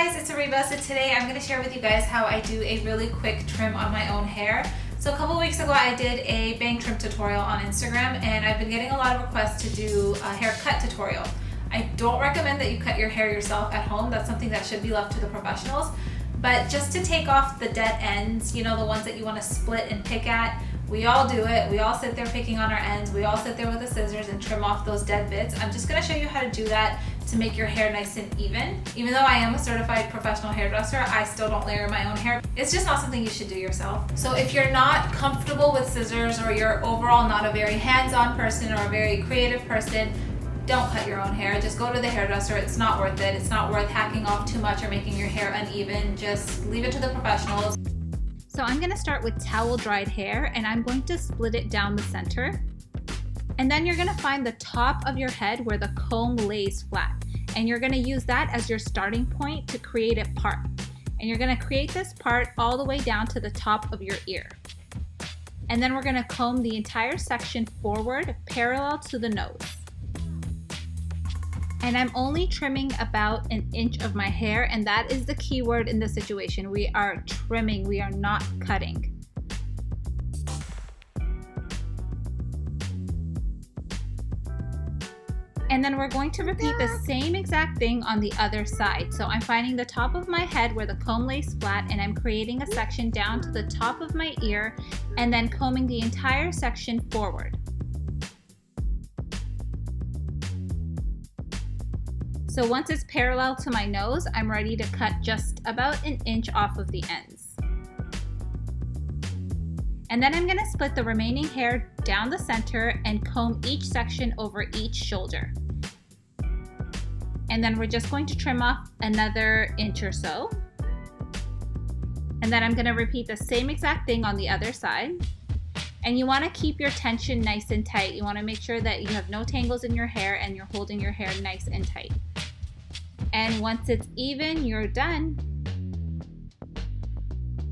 guys, it's ARIBA. So today I'm going to share with you guys how I do a really quick trim on my own hair. So a couple weeks ago I did a bang trim tutorial on Instagram, and I've been getting a lot of requests to do a haircut tutorial. I don't recommend that you cut your hair yourself at home. That's something that should be left to the professionals. But just to take off the dead ends, you know, the ones that you want to split and pick at, we all do it. We all sit there picking on our ends. We all sit there with the scissors and trim off those dead bits. I'm just going to show you how to do that to make your hair nice and even. Even though I am a certified professional hairdresser, I still don't layer my own hair. It's just not something you should do yourself. So if you're not comfortable with scissors, or you're overall not a very hands-on person or a very creative person, don't cut your own hair. Just go to the hairdresser. It's not worth it. It's not worth hacking off too much or making your hair uneven. Just leave it to the professionals. So I'm going to start with towel dried hair, and I'm going to split it down the center. And then you're going to find the top of your head where the comb lays flat. And you're going to use that as your starting point to create a part. And you're going to create this part all the way down to the top of your ear. And then we're going to comb the entire section forward parallel to the nose. And I'm only trimming about an inch of my hair, and that is the key word in this situation. We are trimming, we are not cutting. And then we're going to repeat the same exact thing on the other side. So I'm finding the top of my head where the comb lays flat, and I'm creating a section down to the top of my ear, and then combing the entire section forward. So once it's parallel to my nose, I'm ready to cut just about an inch off of the ends. And then I'm going to split the remaining hair down the center and comb each section over each shoulder. And then we're just going to trim off another inch or so. And then I'm going to repeat the same exact thing on the other side. And you want to keep your tension nice and tight. You want to make sure that you have no tangles in your hair and you're holding your hair nice and tight. And once it's even, you're done.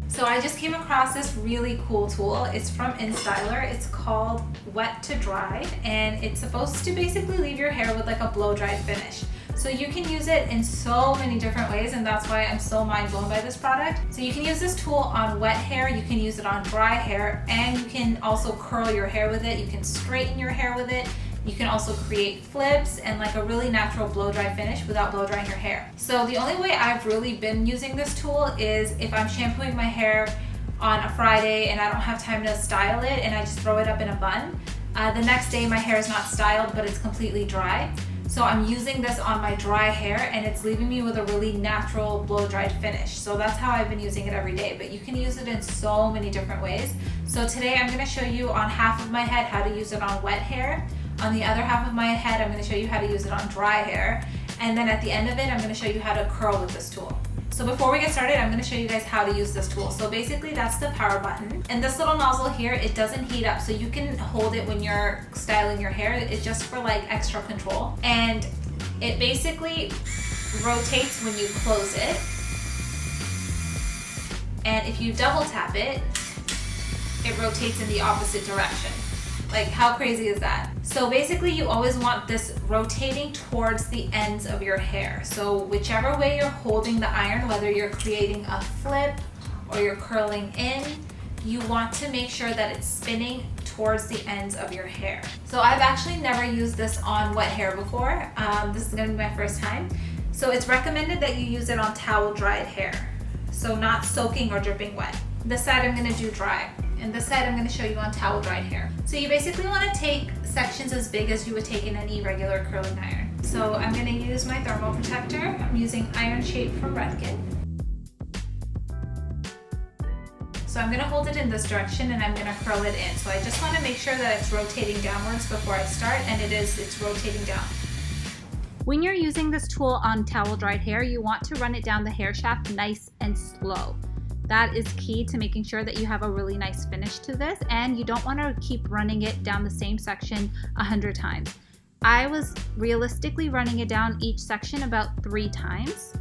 So I just came across this really cool tool. It's from Instyler. It's called Wet to Dry, and it's supposed to basically leave your hair with like a blow dried finish. So you can use it in so many different ways, and that's why I'm so mind blown by this product. So you can use this tool on wet hair, you can use it on dry hair, and you can also curl your hair with it. You can straighten your hair with it. You can also create flips and like a really natural blow dry finish without blow drying your hair. So the only way I've really been using this tool is if I'm shampooing my hair on a Friday and I don't have time to style it and I just throw it up in a bun. The next day my hair is not styled, but it's completely dry. So I'm using this on my dry hair, and it's leaving me with a really natural blow dried finish. So that's how I've been using it every day, but you can use it in so many different ways. So today I'm going to show you on half of my head how to use it on wet hair. On the other half of my head, I'm going to show you how to use it on dry hair. And then at the end of it, I'm going to show you how to curl with this tool. So before we get started, I'm going to show you guys how to use this tool. So basically that's the power button. And this little nozzle here, it doesn't heat up, so you can hold it when you're styling your hair. It's just for like extra control. And it basically rotates when you close it. And if you double tap it, it rotates in the opposite direction. Like, how crazy is that? So basically you always want this rotating towards the ends of your hair. So whichever way you're holding the iron, whether you're creating a flip or you're curling in, you want to make sure that it's spinning towards the ends of your hair. So I've actually never used this on wet hair before. This is gonna be my first time. So it's recommended that you use it on towel dried hair. So not soaking or dripping wet. This side I'm gonna do dry, and this side I'm gonna show you on towel dried hair. So you basically wanna take sections as big as you would take in any regular curling iron. So I'm gonna use my thermal protector. I'm using Iron Shape from Redken. So I'm gonna hold it in this direction and I'm gonna curl it in. So I just wanna make sure that it's rotating downwards before I start, and it's rotating down. When you're using this tool on towel dried hair, you want to run it down the hair shaft nice and slow. That is key to making sure that you have a really nice finish to this, and you don't want to keep running it down the same section 100 times. I was realistically running it down each section about 3 times.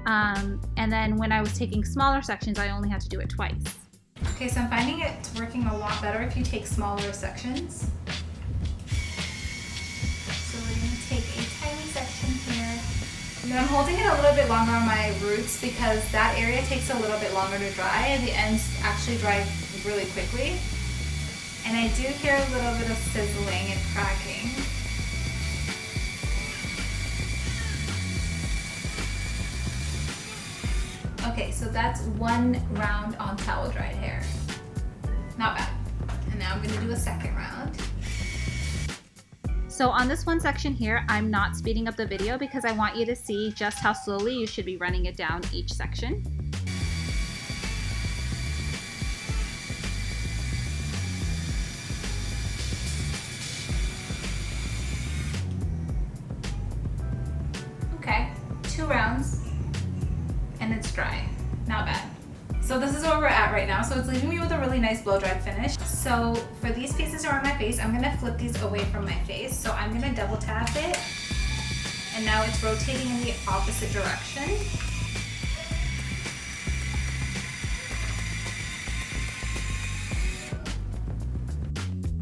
And then when I was taking smaller sections, I only had to do it twice. Okay, so I'm finding it working a lot better if you take smaller sections. So we're going to take a tiny section here, And then I'm holding it a little bit longer on my roots because that area takes a little bit longer to dry and the ends actually dry really quickly. And I do hear a little bit of sizzling and cracking. Okay, so that's one round on towel dried hair. Not bad. And now I'm gonna do a second round. So on this one section here, I'm not speeding up the video because I want you to see just how slowly you should be running it down each section. Okay, 2 rounds and it's dry. Not bad. So this is where we're at right now. So it's leaving me with a really nice blow dried finish. So for these pieces around my face, I'm gonna flip these away from my face. So I'm gonna double tap it. And now it's rotating in the opposite direction.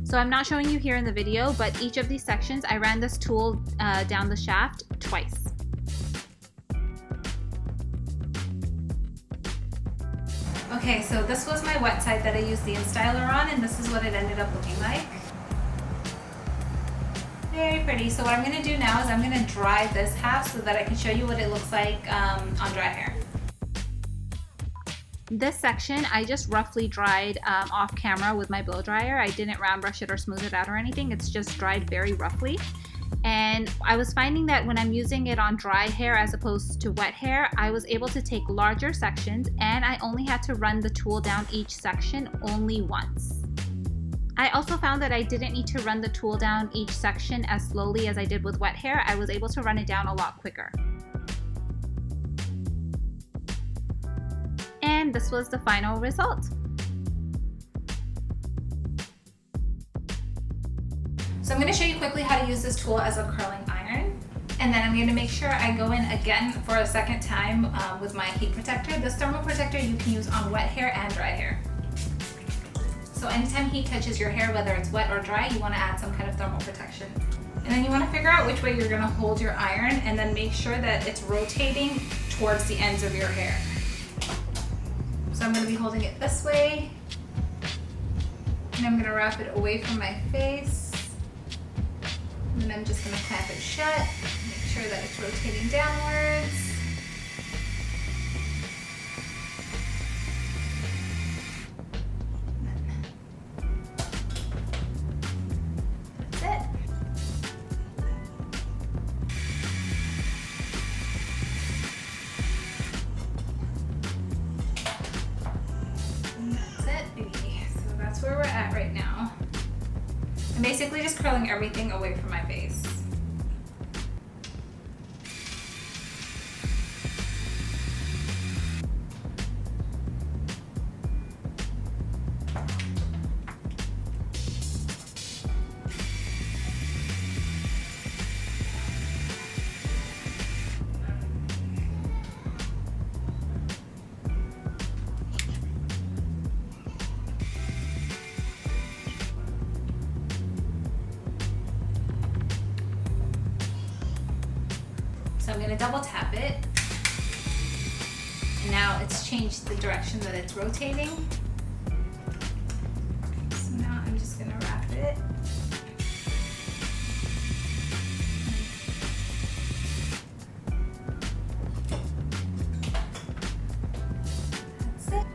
So I'm not showing you here in the video, but each of these sections, I ran this tool down the shaft twice. Okay, so this was my wet side that I used the Instyler on, and this is what it ended up looking like. Very pretty. So what I'm gonna do now is I'm gonna dry this half so that I can show you what it looks like on dry hair. This section, I just roughly dried off camera with my blow dryer. I didn't round brush it or smooth it out or anything. It's just dried very roughly. And I was finding that when I'm using it on dry hair as opposed to wet hair, I was able to take larger sections and I only had to run the tool down each section only once. I also found that I didn't need to run the tool down each section as slowly as I did with wet hair. I was able to run it down a lot quicker. And this was the final result. So I'm going to show you quickly how to use this tool as a curling iron. And then I'm going to make sure I go in again for a second time with my heat protector. This thermal protector you can use on wet hair and dry hair. So anytime heat touches your hair, whether it's wet or dry, you want to add some kind of thermal protection. And then you want to figure out which way you're going to hold your iron and then make sure that it's rotating towards the ends of your hair. So I'm going to be holding it this way. And I'm going to wrap it away from my face. And then I'm just going to clamp it shut, make sure that it's rotating downwards. That's it. And that's it, baby. So that's where we're at right now. I'm basically just curling everything away from my face. So I'm going to double tap it. And now it's changed the direction that it's rotating. So now I'm just going to wrap it. That's it.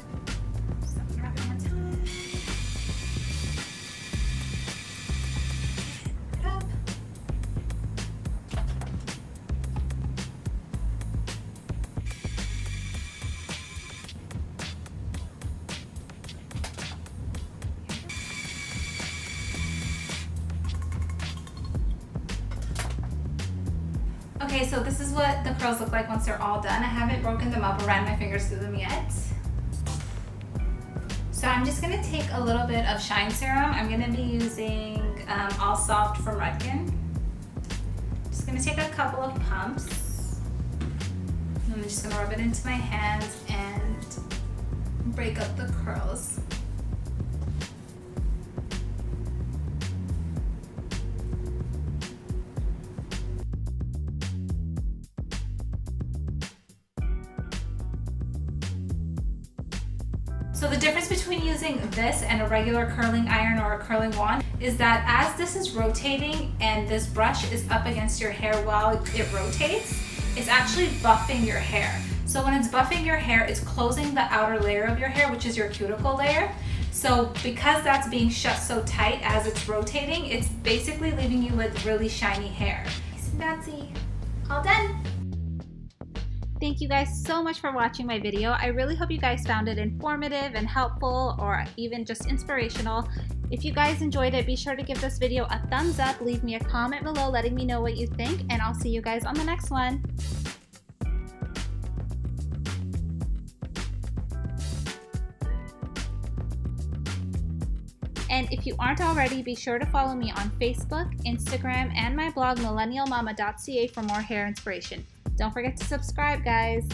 So I'm going to wrap it one time. Put it up. Okay, so this is what the curls look like once they're all done. I haven't broken them up or ran my fingers through them yet. So I'm just gonna take a little bit of shine serum. I'm gonna be using All Soft from Redken. Just gonna take a couple of pumps. And I'm just gonna rub it into my hands and break up the curls. So the difference between using this and a regular curling iron or a curling wand is that as this is rotating and this brush is up against your hair while it rotates, it's actually buffing your hair. So when it's buffing your hair, it's closing the outer layer of your hair, which is your cuticle layer. So because that's being shut so tight as it's rotating, it's basically leaving you with really shiny hair. Nice and fancy. All done. Thank you guys so much for watching my video. I really hope you guys found it informative and helpful, or even just inspirational. If you guys enjoyed it, be sure to give this video a thumbs up, leave me a comment below letting me know what you think, and I'll see you guys on the next one. And if you aren't already, be sure to follow me on Facebook, Instagram, and my blog millennialmama.ca for more hair inspiration. Don't forget to subscribe, guys.